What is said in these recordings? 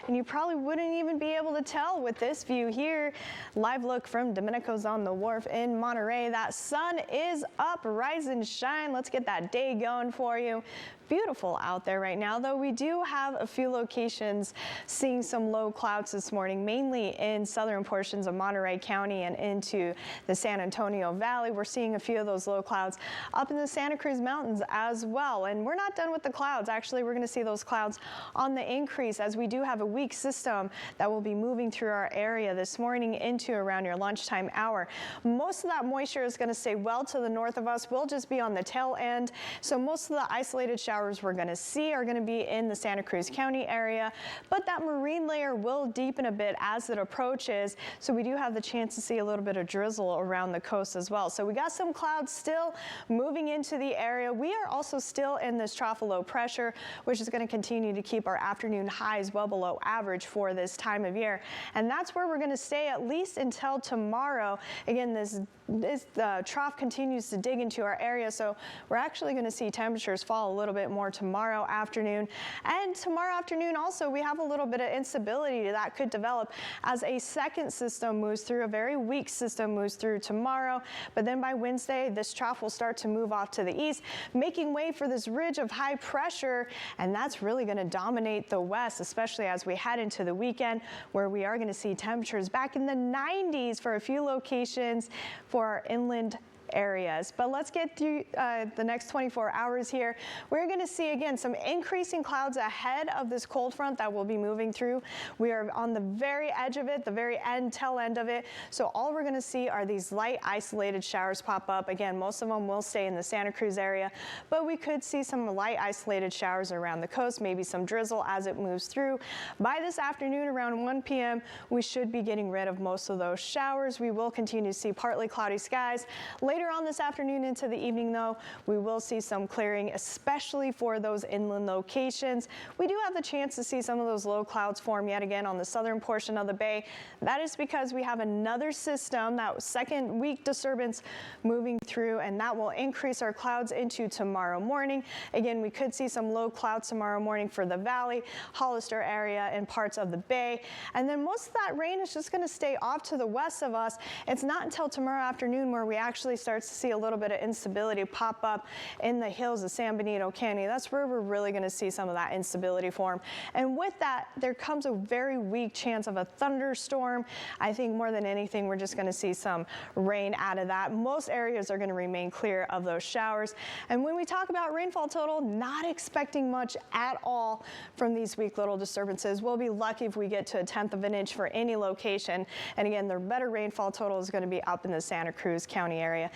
and you probably wouldn't even be able to tell with this view here. Live look from Domenico's on the Wharf in Monterey. That sun is up, rise and shine. Let's get that day going for you. Beautiful out there right now, though we do have a few locations seeing some low clouds this morning, mainly in southern portions of Monterey County and into the San Antonio Valley. We're seeing a few of those low clouds up in the Santa Cruz Mountains as well. And we're not done with the clouds. Actually, we're going to see those clouds on the increase as we do have a weak system that will be moving through our area this morning into around your lunchtime hour. Most of that moisture is going to stay well to the north of us. We'll just be on the tail end. So most of the isolated showers we're going to see are going to be in the Santa Cruz County area, but that marine layer will deepen a bit as it approaches, so we do have the chance to see a little bit of drizzle around the coast as well. So we got some clouds still moving into the area. We are also still in this trough of low pressure, which is going to continue to keep our afternoon highs well below average for this time of year, and that's where we're going to stay at least until tomorrow. Again, the trough continues to dig into our area, so we're actually going to see temperatures fall a little bit more tomorrow afternoon. And tomorrow afternoon also we have a little bit of instability that could develop as a second system moves through. A very weak system moves through tomorrow, but then by Wednesday this trough will start to move off to the east, making way for this ridge of high pressure, and that's really going to dominate the west, especially as we head into the weekend, where we are going to see temperatures back in the 90s for a few locations for our inland areas. But let's get through the next 24 hours here. We're going to see again some increasing clouds ahead of this cold front that will be moving through. We are on the very edge of it, the very tail end of it. So all we're going to see are these light isolated showers pop up. Again, most of them will stay in the Santa Cruz area, but we could see some light isolated showers around the coast, maybe some drizzle as it moves through. By this afternoon around 1 p.m. we should be getting rid of most of those showers. We will continue to see partly cloudy skies. Later on this afternoon into the evening, though, we will see some clearing, especially for those inland locations. We do have the chance to see some of those low clouds form yet again on the southern portion of the bay. That is because we have another system, that second weak disturbance moving through, and that will increase our clouds into tomorrow morning. Again, we could see some low clouds tomorrow morning for the valley, Hollister area, and parts of the bay. And then most of that rain is just going to stay off to the west of us. It's not until tomorrow afternoon where we actually start to see a little bit of instability pop up in the hills of San Benito County. That's where we're really going to see some of that instability form. And with that, there comes a very weak chance of a thunderstorm. I think more than anything, we're just going to see some rain out of that. Most areas are going to remain clear of those showers. And when we talk about rainfall total, not expecting much at all from these weak little disturbances. We'll be lucky if we get to 1/10 of an inch for any location. And again, the better rainfall total is going to be up in the Santa Cruz County area.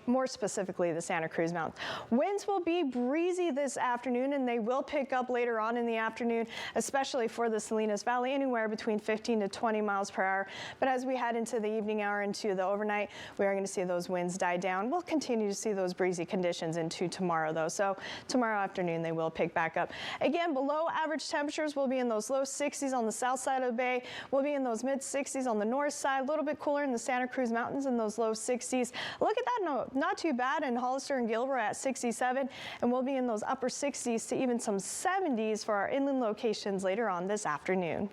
More specifically the Santa Cruz Mountains. Winds will be breezy this afternoon, and they will pick up later on in the afternoon, especially for the Salinas Valley, anywhere between 15 to 20 miles per hour. But as we head into the evening hour into the overnight, we are going to see those winds die down. We'll continue to see those breezy conditions into tomorrow, though. So tomorrow afternoon, they will pick back up. Again, below average temperatures will be in those low 60s on the south side of the bay. We'll be in those mid 60s on the north side, a little bit cooler in the Santa Cruz Mountains in those low 60s. Look at that, no, not too bad in Hollister and Gilroy at 67, and we'll be in those upper 60s to even some 70s for our inland locations later on this afternoon.